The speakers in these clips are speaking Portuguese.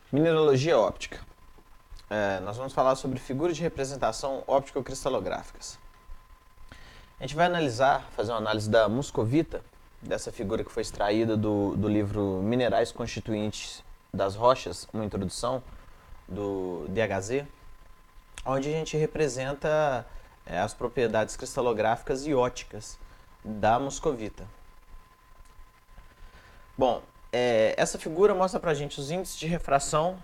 Mineralogia óptica. Nós vamos falar sobre figuras de representação óptico-cristalográficas. A gente vai fazer uma análise da muscovita, dessa figura que foi extraída do livro Minerais Constituintes das Rochas, uma introdução do DHZ, onde a gente representa as propriedades cristalográficas e óticas da muscovita. Bom, essa figura mostra pra gente os índices de refração,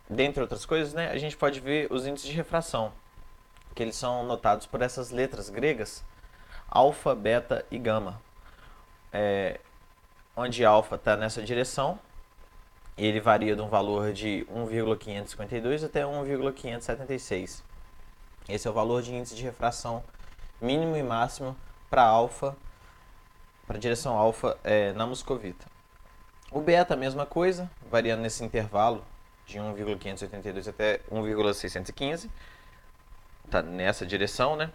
dentre outras coisas, né? A gente pode ver os índices de refração, que eles são notados por essas letras gregas, alfa, beta e gama. Onde alfa está nessa direção, e ele varia de um valor de 1,552 até 1,576. Esse é o valor de índice de refração mínimo e máximo para alfa, para a direção alfa na muscovita. O beta, a mesma coisa, variando nesse intervalo de 1,582 até 1,615, tá nessa direção, né?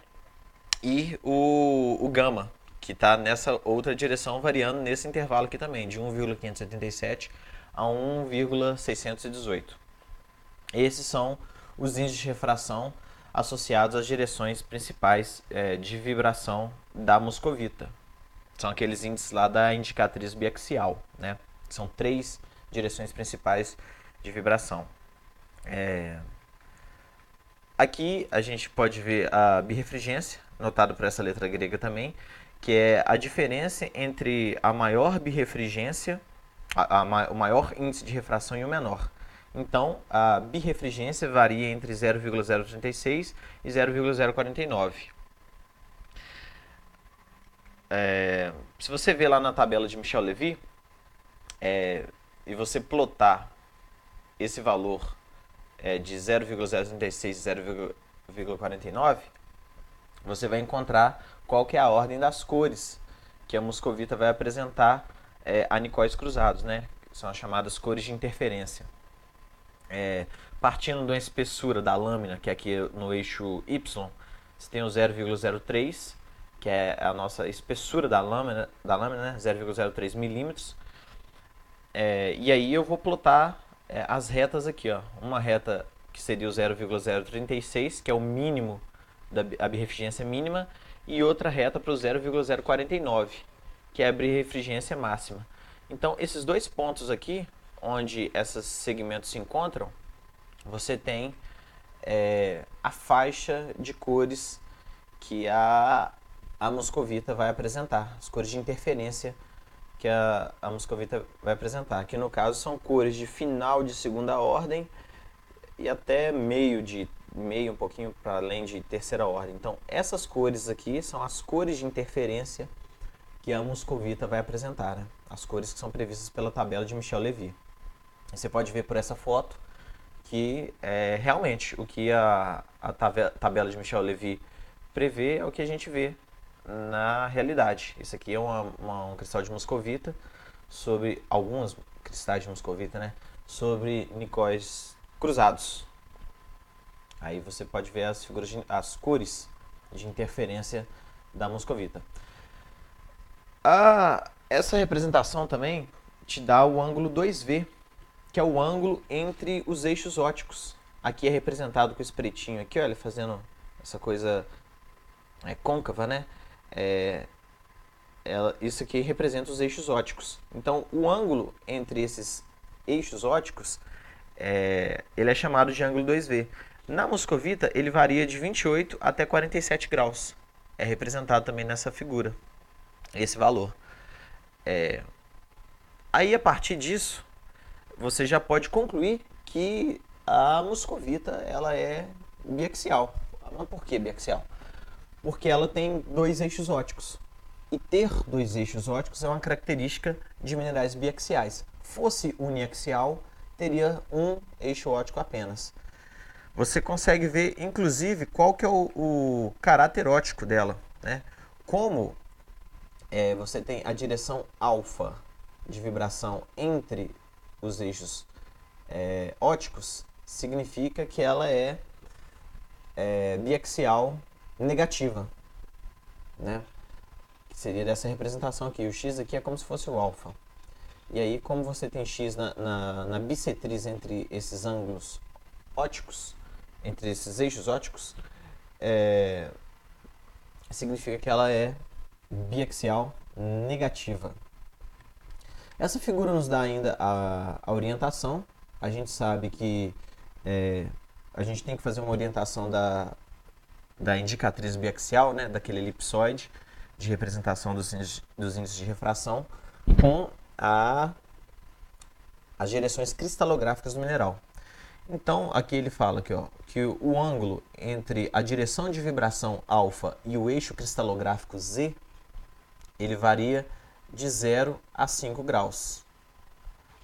E o gama, que está nessa outra direção, variando nesse intervalo aqui também, de 1,577 a 1,618. Esses são os índices de refração associados às direções principais de vibração da muscovita. São aqueles índices lá da indicatriz biaxial, né? São 3 direções principais de vibração. Aqui a gente pode ver a birrefringência, notado por essa letra grega também, que é a diferença entre a maior birrefringência, o maior índice de refração e o menor. Então, a birrefringência varia entre 0,036 e 0,049. Se você ver lá na tabela de Michel Levy, e você plotar esse valor de 0,036 e 0,49, você vai encontrar qual que é a ordem das cores que a muscovita vai apresentar anicóis cruzados, né? São as chamadas cores de interferência. Partindo da espessura da lâmina, que é aqui no eixo Y, você tem o 0,03, que é a nossa espessura da lâmina, né? 0,03 milímetros. E aí eu vou plotar as retas aqui, ó. Uma reta que seria o 0,036, que é o mínimo da birrefringência mínima, e outra reta para o 0,049, que é a birrefringência máxima. Então, esses dois pontos aqui, onde esses segmentos se encontram, você tem a faixa de cores que a muscovita vai apresentar, as cores de interferência que a muscovita vai apresentar. Aqui no caso são cores de final de segunda ordem e até meio um pouquinho para além de terceira ordem. Então essas cores aqui são as cores de interferência que a muscovita vai apresentar, né? As cores que são previstas pela tabela de Michel Levy. E você pode ver por essa foto que realmente o que a tabela de Michel Levy prevê é o que a gente vê na realidade. Isso aqui é um cristal de muscovita sobre alguns cristais de muscovita, né? Sobre nicóis cruzados. Aí você pode ver as cores de interferência da muscovita. Essa representação também te dá o ângulo 2V, que é o ângulo entre os eixos ópticos. Aqui é representado com esse pretinho aqui, olha, fazendo essa coisa côncava, né? Isso aqui representa os eixos ópticos. Então, o ângulo entre esses eixos ópticos, ele é chamado de ângulo 2V. Na muscovita, ele varia de 28 até 47 graus. É representado também nessa figura, esse valor. Aí, a partir disso, você já pode concluir que a muscovita ela é biaxial. Mas por que biaxial? Porque ela tem 2 eixos ópticos. E ter 2 eixos ópticos é uma característica de minerais biaxiais. Fosse uniaxial, teria um eixo óptico apenas. Você consegue ver, inclusive, qual que é o caráter óptico dela, né? Como você tem a direção alfa de vibração entre os eixos ópticos, significa que ela é biaxial negativa, né? Que seria dessa representação aqui. O X aqui é como se fosse o alfa. E aí, como você tem x na bissetriz entre esses ângulos óticos, entre esses eixos óticos, significa que ela é biaxial negativa. Essa figura nos dá ainda a orientação. A gente sabe que a gente tem que fazer uma orientação da indicatriz biaxial, né, daquele elipsoide de representação dos índices de refração, com as direções cristalográficas do mineral. Então, aqui ele fala aqui, ó, que o ângulo entre a direção de vibração alfa e o eixo cristalográfico Z, ele varia de 0 a 5 graus.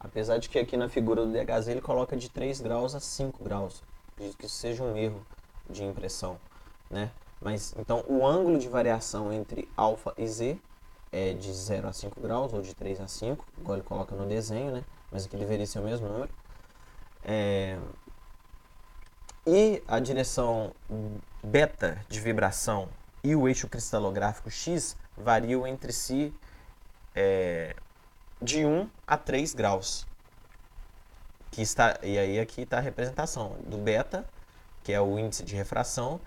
Apesar de que aqui na figura do DHZ ele coloca de 3 graus a 5 graus. Acredito que isso seja um erro de impressão, né? Mas, então, o ângulo de variação entre alfa e Z é de 0 a 5 graus, ou de 3 a 5, igual ele coloca no desenho, né? Mas aqui deveria ser o mesmo número. E a direção beta de vibração e o eixo cristalográfico X variam entre si de 1 a 3 graus. E aí aqui está a representação do beta, que é o índice de refração,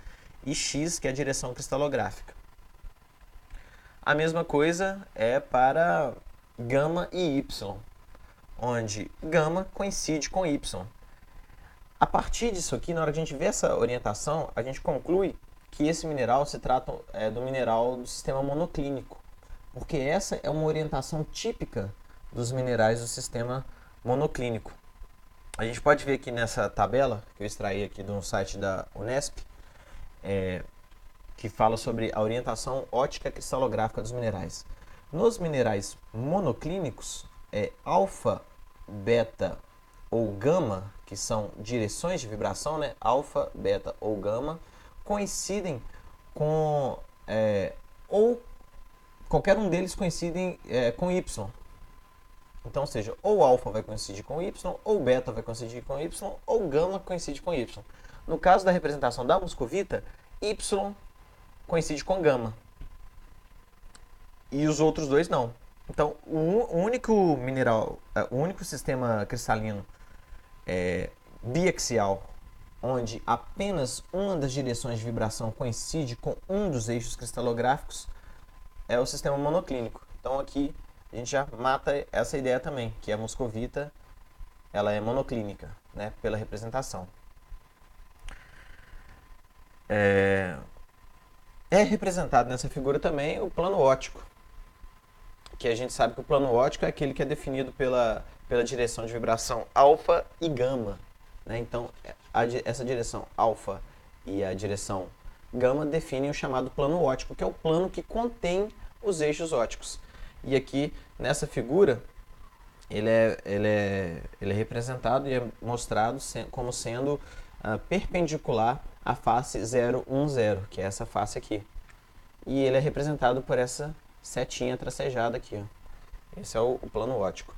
e X, que é a direção cristalográfica. A mesma coisa é para gama e Y, onde gama coincide com Y. A partir disso aqui, na hora que a gente vê essa orientação, a gente conclui que esse mineral se trata do mineral do sistema monoclínico, porque essa é uma orientação típica dos minerais do sistema monoclínico. A gente pode ver aqui nessa tabela, que eu extraí aqui do site da Unesp, que fala sobre a orientação ótica cristalográfica dos minerais. Nos minerais monoclínicos, alfa, beta ou gama, que são direções de vibração, né? Alfa, beta ou gama, coincidem com, ou qualquer um deles coincidem com Y. Então, ou seja, ou alfa vai coincidir com Y, ou beta vai coincidir com Y, ou gama coincide com Y. No caso da representação da moscovita, Y coincide com gama. E os outros dois não. Então, o único mineral, o único sistema cristalino biaxial, onde apenas uma das direções de vibração coincide com um dos eixos cristalográficos, é o sistema monoclínico. Então, aqui a gente já mata essa ideia também, que a moscovita ela é monoclínica, né, pela representação. É representado nessa figura também o plano óptico, que a gente sabe que o plano óptico é aquele que é definido pela direção de vibração alfa e gama, né? Então, essa direção alfa e a direção gama definem o chamado plano óptico, que é o plano que contém os eixos ópticos. E aqui, nessa figura, ele é representado e é mostrado como sendo perpendicular à face 010, que é essa face aqui. E ele é representado por essa setinha tracejada aqui, ó. Esse é o plano óptico.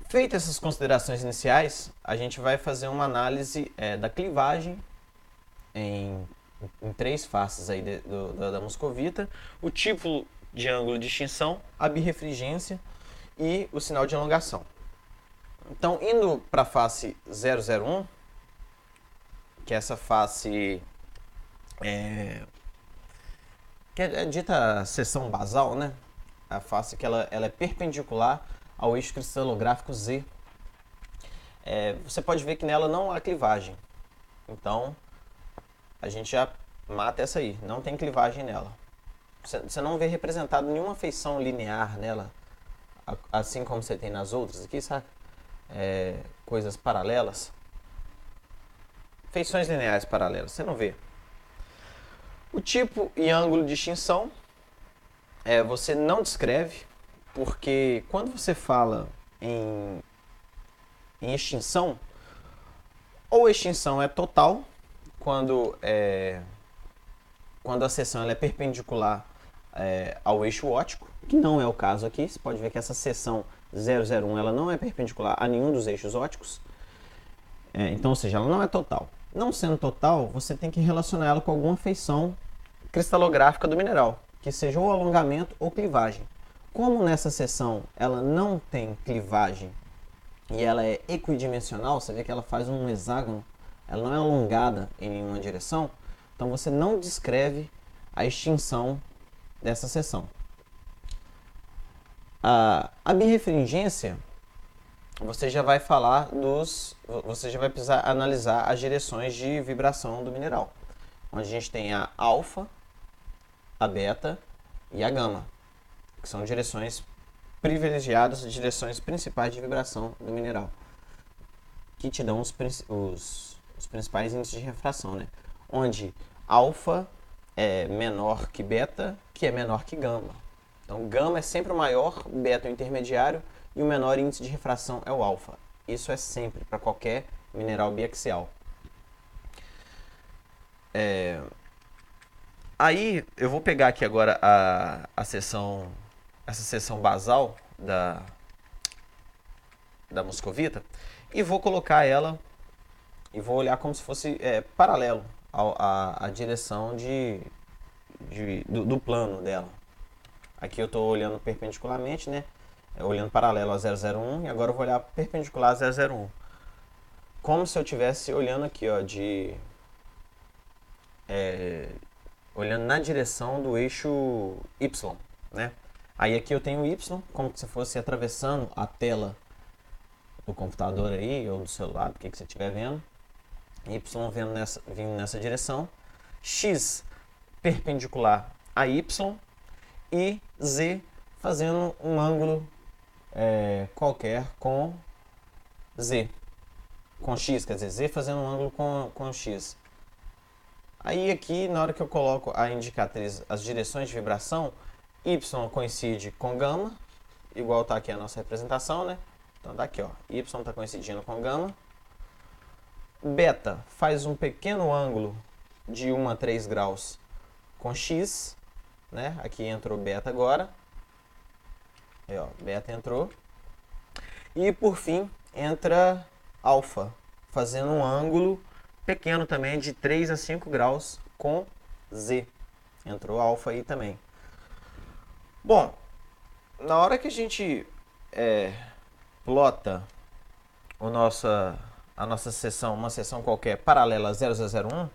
Feitas essas considerações iniciais, a gente vai fazer uma análise da clivagem em 3 faces aí da moscovita, o tipo de ângulo de extinção, a birrefringência e o sinal de elongação. Então, indo para a face 001, que é essa face que é dita seção basal, né? A face que ela é perpendicular ao eixo cristalográfico Z. Você pode ver que nela não há clivagem. Então, a gente já mata essa aí. Não tem clivagem nela. Você não vê representado nenhuma feição linear nela, assim como você tem nas outras aqui, sabe? Coisas paralelas. Feições lineares paralelas, você não vê. O tipo e ângulo de extinção, você não descreve, porque quando você fala em extinção, ou a extinção é total, quando a seção ela é perpendicular ao eixo óptico, que não é o caso aqui. Você pode ver que essa seção 001 ela não é perpendicular a nenhum dos eixos ópticos. Então, ou seja, ela não é total. Não sendo total, você tem que relacionar ela com alguma feição cristalográfica do mineral, que seja ou alongamento ou clivagem. como nessa seção ela não tem clivagem e ela é equidimensional, você vê que ela faz um hexágono, ela não é alongada em nenhuma direção, então você não descreve a extinção dessa seção. A birrefringência, você já vai falar você já vai precisar analisar as direções de vibração do mineral, onde a gente tem a alfa, a beta e a gama, que são direções privilegiadas, direções principais de vibração do mineral, que te dão os principais índices de refração, né? Onde alfa é menor que beta, que é menor que gama. Então, gama é sempre o maior, beta é o intermediário e o menor índice de refração é o alfa. Isso é sempre para qualquer mineral biaxial. Aí eu vou pegar aqui agora essa seção basal da moscovita e vou colocar ela e vou olhar como se fosse paralelo à direção do plano dela. Aqui eu estou olhando perpendicularmente, né? Olhando paralelo a 001 e agora eu vou olhar perpendicular a 001. Como se eu estivesse olhando aqui, ó, olhando na direção do eixo Y, né? Aí aqui eu tenho Y, como se fosse atravessando a tela do computador aí, ou do celular, do que você estiver vendo. Y vindo nessa direção. X perpendicular a Y e Z fazendo um ângulo qualquer com Z. Com X, quer dizer, Z fazendo um ângulo com X. Aí aqui, na hora que eu coloco a indicatriz, as direções de vibração, Y coincide com gama, igual está aqui a nossa representação, né? Então tá aqui, ó, Y está coincidindo com gama. Beta faz um pequeno ângulo de 1 a 3 graus com X, né? Aqui entrou beta agora. Aí, ó, beta entrou. E por fim entra alfa, fazendo um ângulo pequeno também de 3 a 5 graus com Z. Entrou alfa aí também. Bom, na hora que a gente plota a nossa seção, uma seção qualquer paralela a 0001,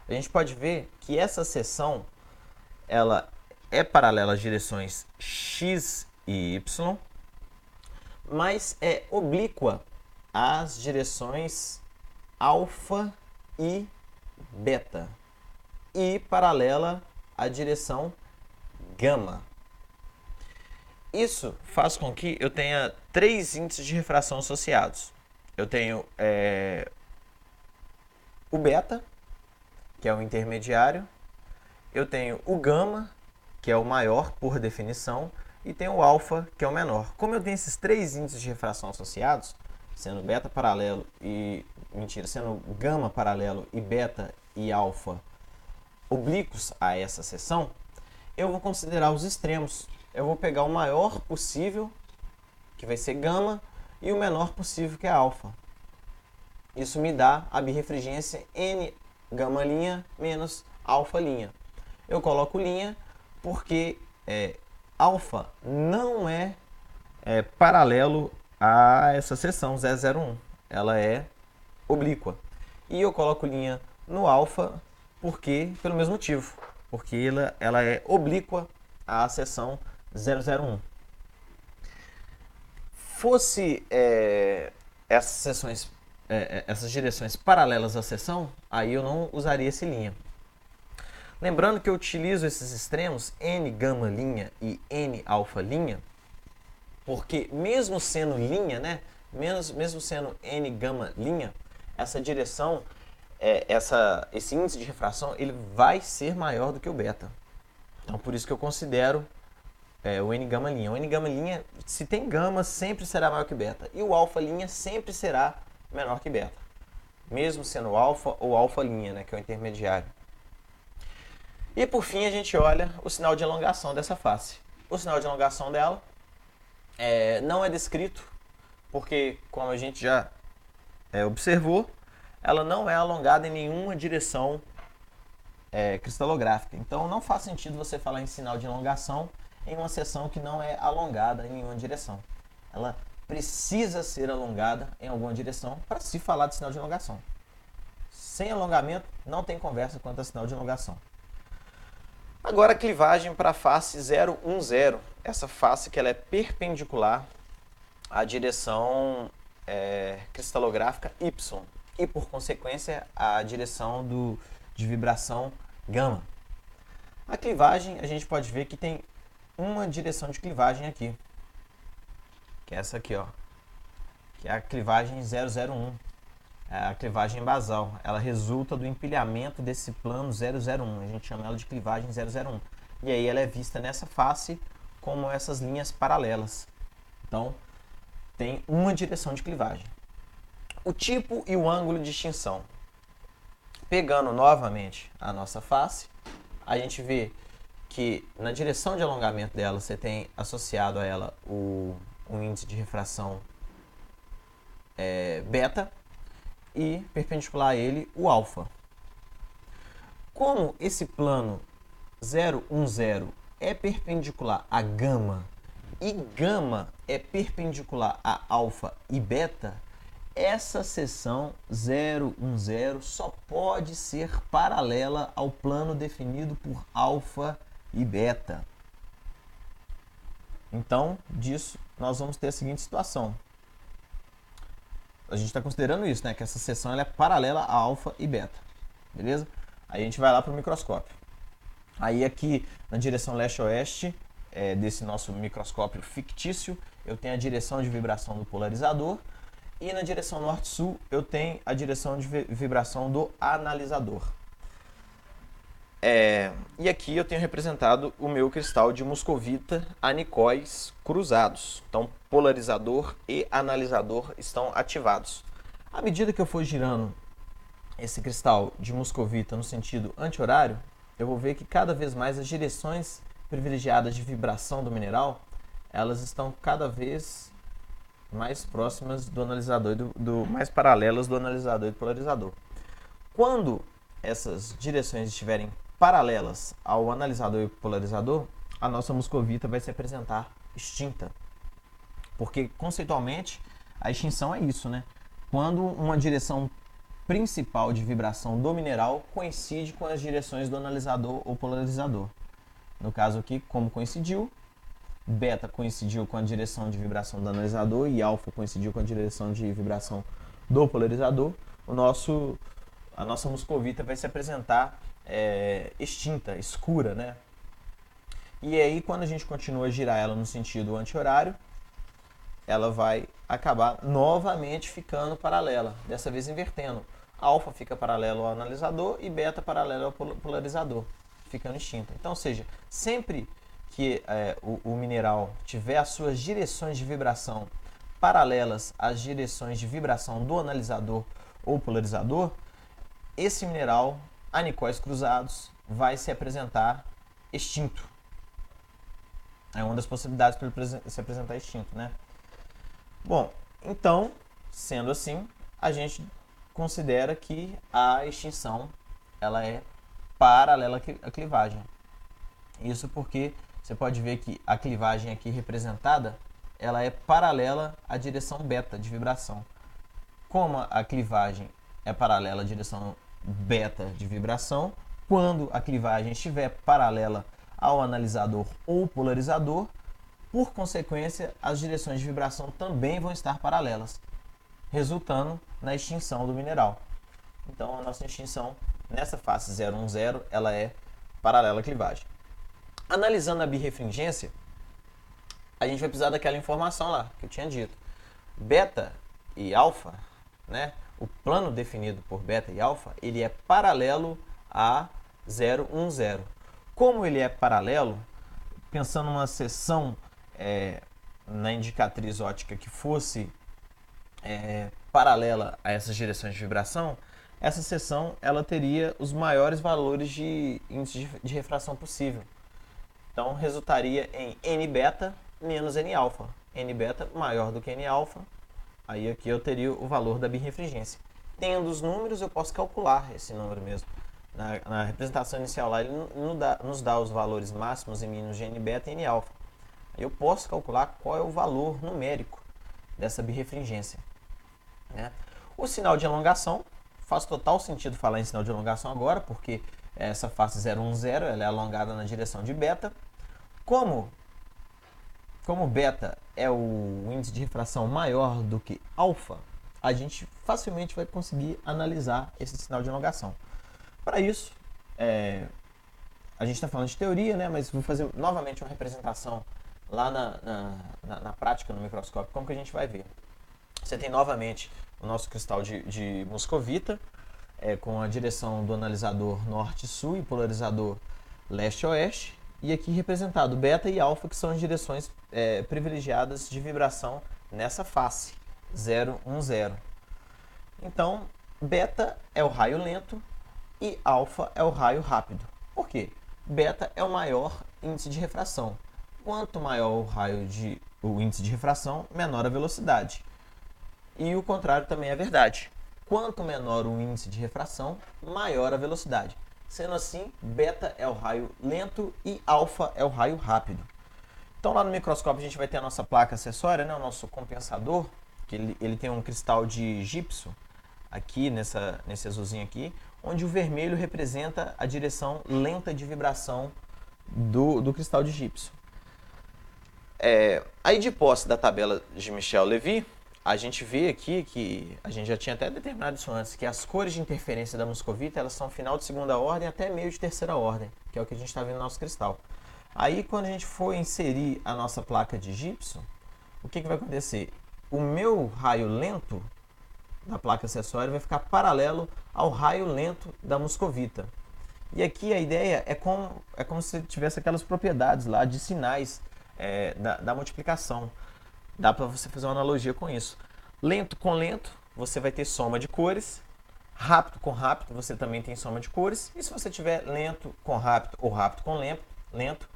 a gente pode ver que essa seção ela é paralela às direções X e Y, mas é oblíqua às direções alfa e beta e paralela à direção gama. Isso faz com que eu tenha 3 índices de refração associados. Eu tenho o beta, que é o intermediário, eu tenho o gama, que é o maior por definição, e tenho o alfa, que é o menor. Como eu tenho esses 3 índices de refração associados, sendo beta paralelo sendo gama paralelo e beta e alfa oblíquos a essa seção, eu vou considerar os extremos. Eu vou pegar o maior possível, que vai ser gama, e o menor possível, que é alfa. Isso me dá a birrefringência N gama linha menos alfa linha. Eu coloco linha porque alfa não é paralelo a essa seção 001. Ela é oblíqua. E eu coloco linha no alfa pelo mesmo motivo. Porque ela é oblíqua à seção 001. Fosse essas direções paralelas à seção, aí eu não usaria esse linha. Lembrando que eu utilizo esses extremos N gama linha e N alfa linha, porque mesmo sendo linha, né, mesmo sendo N gama linha, essa direção, esse índice de refração, ele vai ser maior do que o beta. Então por isso que eu considero o N gama linha. O N gama linha, se tem gama, sempre será maior que beta. E o alfa linha sempre será menor que beta. Mesmo sendo alfa ou alfa linha, né, que é o intermediário. E por fim a gente olha o sinal de elongação dessa face. O sinal de elongação dela não é descrito, porque como a gente já observou, ela não é alongada em nenhuma direção cristalográfica. Então não faz sentido você falar em sinal de elongação em uma seção que não é alongada em nenhuma direção. Ela precisa ser alongada em alguma direção para se falar de sinal de elongação. Sem alongamento, não tem conversa quanto a sinal de elongação. Agora a clivagem para a face 0, 1, 0. Essa face que ela é perpendicular à direção cristalográfica Y e, por consequência, à direção de vibração gama. A clivagem, a gente pode ver que tem uma direção de clivagem aqui, que é essa aqui, ó, que é a clivagem 001. A clivagem basal, ela resulta do empilhamento desse plano 001, a gente chama ela de clivagem 001. E aí ela é vista nessa face como essas linhas paralelas. Então, tem uma direção de clivagem. O tipo e o ângulo de extinção. Pegando novamente a nossa face, a gente vê que na direção de alongamento dela, você tem associado a ela o índice de refração beta, e perpendicular a ele o alfa. Como esse plano 010 é perpendicular a gama e gama é perpendicular a alfa e beta, essa seção 010 só pode ser paralela ao plano definido por alfa e beta. Então, disso nós vamos ter a seguinte situação. A gente está considerando isso, né? Que essa seção ela é paralela a alfa e beta. Beleza? Aí a gente vai lá para o microscópio. Aí aqui na direção leste-oeste desse nosso microscópio fictício, eu tenho a direção de vibração do polarizador. E na direção norte-sul eu tenho a direção de vibração do analisador. E aqui eu tenho representado o meu cristal de moscovita anicóis cruzados. Então, polarizador e analisador estão ativados. À medida que eu for girando esse cristal de moscovita no sentido anti-horário, eu vou ver que cada vez mais as direções privilegiadas de vibração do mineral, elas estão cada vez mais próximas do analisador, mais paralelas do analisador e do polarizador. Quando essas direções estiverem paralelas ao analisador e polarizador, a nossa moscovita vai se apresentar extinta. Porque, conceitualmente, a extinção é isso, né? Quando uma direção principal de vibração do mineral coincide com as direções do analisador ou polarizador. No caso aqui, como coincidiu, beta coincidiu com a direção de vibração do analisador e alfa coincidiu com a direção de vibração do polarizador, a nossa moscovita vai se apresentar extinta, escura, né? E aí, quando a gente continua a girar ela no sentido anti-horário, ela vai acabar novamente ficando paralela, dessa vez invertendo. Alfa fica paralelo ao analisador e beta paralelo ao polarizador, ficando extinta. Então, ou seja, sempre que o mineral tiver as suas direções de vibração paralelas às direções de vibração do analisador ou polarizador, esse mineral, anicóis cruzados, vai se apresentar extinto. É uma das possibilidades para ele se apresentar extinto, né? Bom, então, sendo assim, a gente considera que a extinção ela é paralela à clivagem. Isso porque você pode ver que a clivagem aqui representada, ela é paralela à direção beta de vibração. Como a clivagem é paralela à direção beta de vibração, quando a clivagem estiver paralela ao analisador ou polarizador, por consequência, as direções de vibração também vão estar paralelas, resultando na extinção do mineral. Então, a nossa extinção nessa face 010, ela é paralela à clivagem. Analisando a birrefringência, a gente vai precisar daquela informação lá que eu tinha dito. Beta e alfa, né? O plano definido por beta e alfa, ele é paralelo a 010. Como ele é paralelo, pensando numa seção na indicatriz óptica que fosse paralela a essas direções de vibração, essa seção ela teria os maiores valores de índice de refração possível. Então, resultaria em N-beta menos N-alfa. N-beta maior do que N-alfa. Aí aqui eu teria o valor da birrefringência. Tendo os números, eu posso calcular esse número mesmo. Na representação inicial lá, ele nos dá os valores máximos e mínimos de N-beta e N-alfa. Aí eu posso calcular qual é o valor numérico dessa birrefringência, né? O sinal de elongação, faz total sentido falar em sinal de elongação agora, porque essa face 010 ela é alongada na direção de beta. Como beta é o índice de refração maior do que alfa, a gente facilmente vai conseguir analisar esse sinal de elongação. Para isso, a gente está falando de teoria, né, mas vou fazer novamente uma representação lá na prática, no microscópio. Como que a gente vai ver? Você tem novamente o nosso cristal de moscovita, com a direção do analisador norte-sul e polarizador leste-oeste, e aqui representado beta e alfa, que são as direções privilegiadas de vibração nessa face 010. Então, beta é o raio lento e alfa é o raio rápido. Por quê? Beta é o maior índice de refração. Quanto maior o índice de refração, menor a velocidade. E o contrário também é verdade. Quanto menor o índice de refração, maior a velocidade. Sendo assim, beta é o raio lento e alfa é o raio rápido. Então lá no microscópio a gente vai ter a nossa placa acessória, né, o nosso compensador, que ele tem um cristal de gipso aqui nesse azulzinho aqui, onde o vermelho representa a direção lenta de vibração do cristal de gipso. Aí de posse da tabela de Michel-Levy, a gente vê aqui que a gente já tinha até determinado isso antes, que as cores de interferência da moscovita elas são final de segunda ordem até meio de terceira ordem, que é o que a gente está vendo no nosso cristal. Aí quando a gente for inserir a nossa placa de gipso, o que vai acontecer? O meu raio lento da placa acessória vai ficar paralelo ao raio lento da moscovita. E aqui a ideia é como se tivesse aquelas propriedades lá de sinais da multiplicação. Dá para você fazer uma analogia com isso. Lento com lento, você vai ter soma de cores. Rápido com rápido, você também tem soma de cores. E se você tiver lento com rápido ou rápido com lento,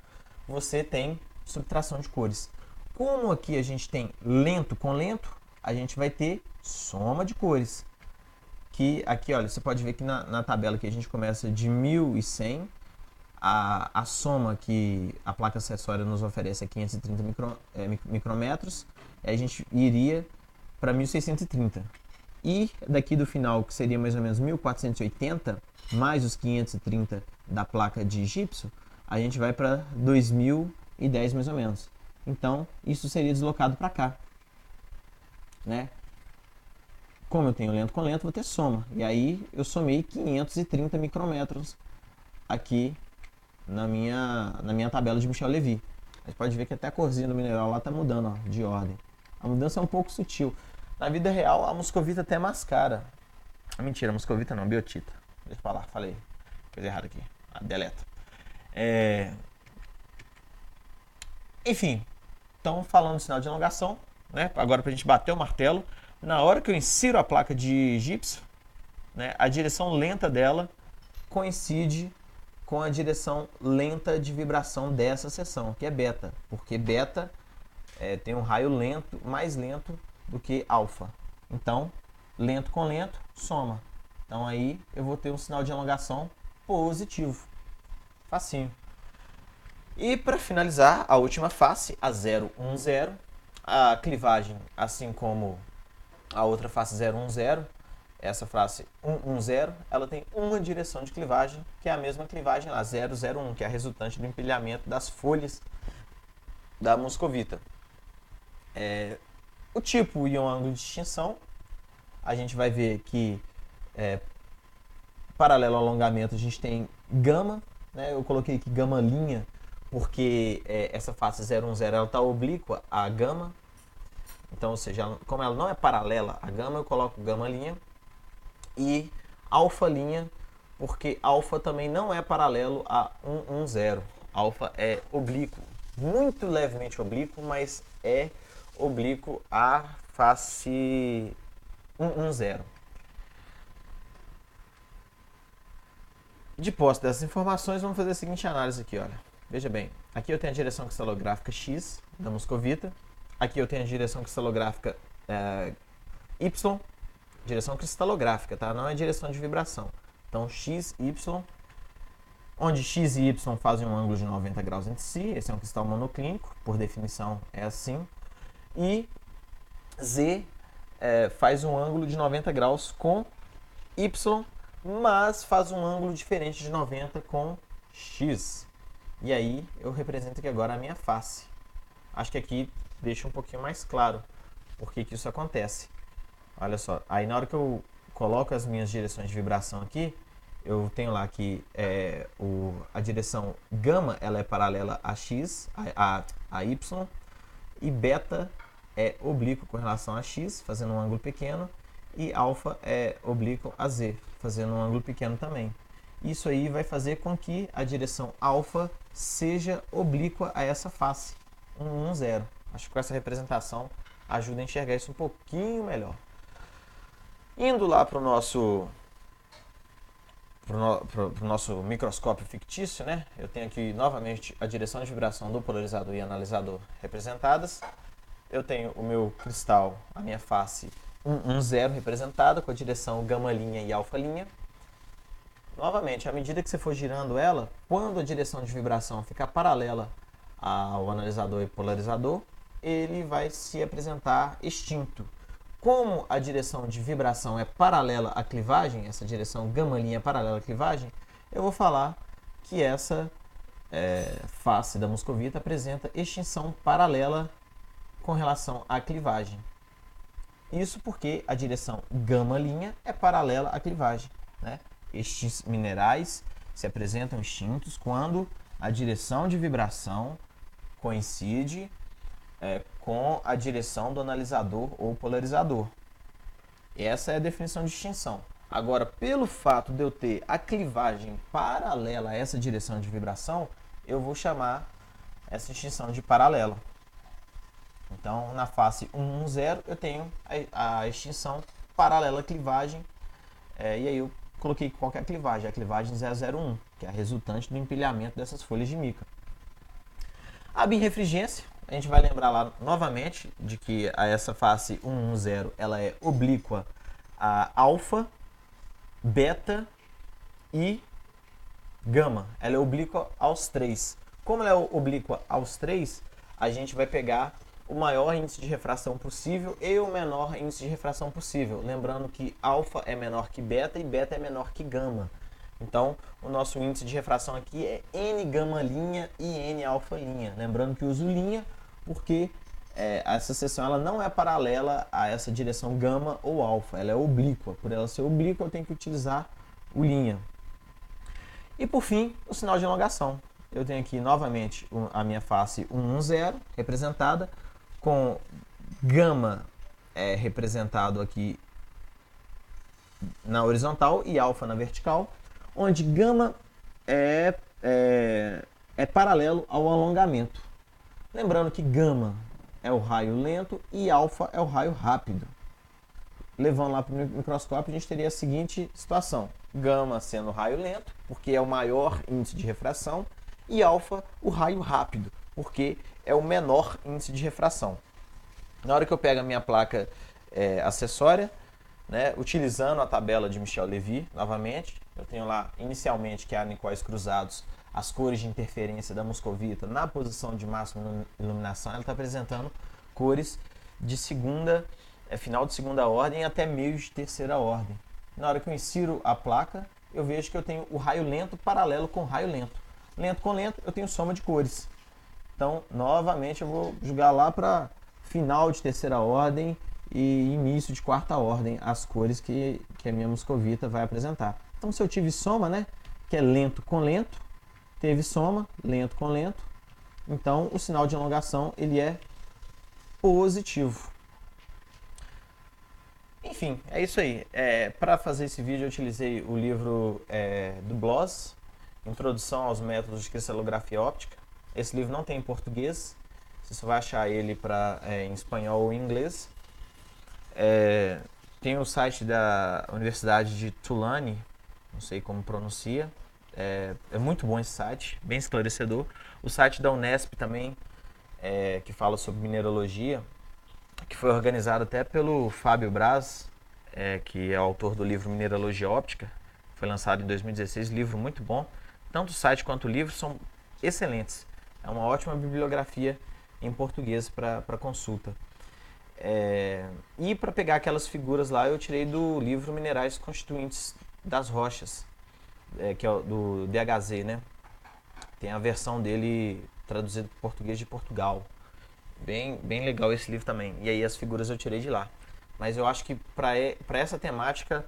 você tem subtração de cores. Como aqui a gente tem lento com lento, a gente vai ter soma de cores. Que aqui, olha, você pode ver que na tabela que a gente começa de 1100, a soma que a placa acessória nos oferece é 530 micrômetros, aí a gente iria para 1630. E daqui do final, que seria mais ou menos 1480, mais os 530 da placa de gipso, a gente vai para 2010 mais ou menos. Então, isso seria deslocado para cá, né? Como eu tenho lento com lento, vou ter soma. E aí eu somei 530 micrômetros aqui na minha tabela de Michel-Levy. A gente pode ver que até a corzinha do mineral lá está mudando, ó, de ordem. A mudança é um pouco sutil. Na vida real, a moscovita até é mais cara. Mentira, moscovita não, biotita. Deixa eu falar, falei coisa errada aqui. Deleta. Enfim, então falando do sinal de elongação, né? Agora para a gente bater o martelo, na hora que eu insiro a placa de gipso, né, a direção lenta dela coincide com a direção lenta de vibração dessa seção, que é beta, porque beta tem um raio lento, mais lento do que alfa. Então, lento com lento, soma. Então aí eu vou ter um sinal de elongação positivo. Facinho. E para finalizar, a última face, a 010, a clivagem, assim como a outra face 010, essa face 110, ela tem uma direção de clivagem, que é a mesma clivagem lá, 001, que é a resultante do empilhamento das folhas da moscovita. O tipo e o ângulo de extinção, a gente vai ver que paralelo ao alongamento a gente tem gama, né? Eu coloquei aqui gama linha, porque essa face 010 está oblíqua à gama. Então, ou seja, como ela não é paralela à gama, eu coloco gama linha. E alfa linha, porque alfa também não é paralelo a 110. Alfa é oblíquo, muito levemente oblíquo, mas é oblíquo à face 110. De posse dessas informações, vamos fazer a seguinte análise aqui, olha. Veja bem, aqui eu tenho a direção cristalográfica X da moscovita. Aqui eu tenho a direção cristalográfica Y, direção cristalográfica, tá? Não é direção de vibração. Então, x, y, onde x e y fazem um ângulo de 90 graus entre si, esse é um cristal monoclínico, por definição é assim, e z faz um ângulo de 90 graus com y, mas faz um ângulo diferente de 90 com x. E aí eu represento aqui agora a minha face. Acho que aqui deixa um pouquinho mais claro por que isso acontece. Olha só, aí na hora que eu coloco as minhas direções de vibração aqui, eu tenho lá que a direção gama ela é paralela a x, a y, e beta é oblíquo com relação a x, fazendo um ângulo pequeno, e alfa é oblíquo a z, fazendo um ângulo pequeno também. Isso aí vai fazer com que a direção alfa seja oblíqua a essa face, 1, 1, 0. Acho que com essa representação ajuda a enxergar isso um pouquinho melhor. Indo lá para o nosso microscópio fictício, né? Eu tenho aqui novamente a direção de vibração do polarizador e analisador representadas. Eu tenho o meu cristal, a minha face 1, 1, 0 representada com a direção gama' e alfa'. Novamente, à medida que você for girando ela, quando a direção de vibração ficar paralela ao analisador e polarizador, ele vai se apresentar extinto. Como a direção de vibração é paralela à clivagem, essa direção gama' é paralela à clivagem, eu vou falar que essa face da moscovita apresenta extinção paralela com relação à clivagem. Isso porque a direção gama' é paralela à clivagem, né? Estes minerais se apresentam extintos quando a direção de vibração coincide com a direção do analisador ou polarizador. Essa é a definição de extinção. Agora, pelo fato de eu ter a clivagem paralela a essa direção de vibração, eu vou chamar essa extinção de paralela. Então, na face 1, 1, 0, eu tenho a extinção paralela à clivagem, e aí eu coloquei qual que é a clivagem 001, que é a resultante do empilhamento dessas folhas de mica. A birrefringência, a gente vai lembrar lá novamente de que essa face 1, 1, 0 ela é oblíqua a alfa, beta e gama. Ela é oblíqua aos três. Como ela é oblíqua aos três, a gente vai pegar o maior índice de refração possível e o menor índice de refração possível. Lembrando que alfa é menor que beta e beta é menor que gama. Então, o nosso índice de refração aqui é N gama' e N alfa'. Lembrando que eu uso linha porque essa seção ela não é paralela a essa direção gama ou alfa, ela é oblíqua. Por ela ser oblíqua, eu tenho que utilizar o linha. E por fim, o sinal de elongação. Eu tenho aqui novamente a minha face 1, 1, 0 representada, com gama representado aqui na horizontal e alfa na vertical, onde gama é paralelo ao alongamento. Lembrando que gama é o raio lento e alfa é o raio rápido. Levando lá para o microscópio, a gente teria a seguinte situação: gama sendo o raio lento, porque é o maior índice de refração, e alfa o raio rápido, porque é o menor índice de refração. Na hora que eu pego a minha placa acessória, né, utilizando a tabela de Michel-Levy, novamente, eu tenho lá inicialmente, que é a anicóis cruzados, as cores de interferência da moscovita na posição de máxima iluminação, ela está apresentando cores de final de segunda ordem até meio de terceira ordem. Na hora que eu insiro a placa, eu vejo que eu tenho o raio lento paralelo com o raio lento. Lento com lento, eu tenho soma de cores. Então, novamente, eu vou jogar lá para final de terceira ordem e início de quarta ordem as cores que a minha moscovita vai apresentar. Então, se eu tive soma, né, que é lento com lento, teve soma, lento com lento, então o sinal de elongação ele é positivo. Enfim, é isso aí. Para fazer esse vídeo eu utilizei o livro do Bloss, Introdução aos Métodos de Cristalografia Óptica. Esse livro não tem em português, você só vai achar ele em espanhol ou em inglês. Tem o site da Universidade de Tulane, não sei como pronuncia, é muito bom esse site, bem esclarecedor. O site da Unesp também, que fala sobre mineralogia, que foi organizado até pelo Fábio Braz, que é autor do livro Mineralogia Óptica. foi lançado em 2016, livro muito bom. Tanto o site quanto o livro são excelentes. É uma ótima bibliografia em português para consulta. E para pegar aquelas figuras lá, eu tirei do livro Minerais Constituintes das Rochas, que é do DHZ, né? Tem a versão dele traduzida para português de Portugal. Bem legal esse livro também. E aí as figuras eu tirei de lá. Mas eu acho que para essa temática,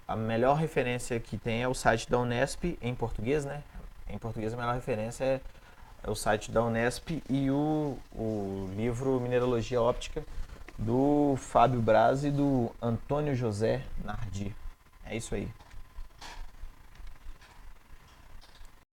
a melhor referência que tem é o site da Unesp em português, né? Em português a melhor referência é o site da Unesp e o livro Mineralogia Óptica do Fábio Braz e do Antônio José Nardi. É isso aí.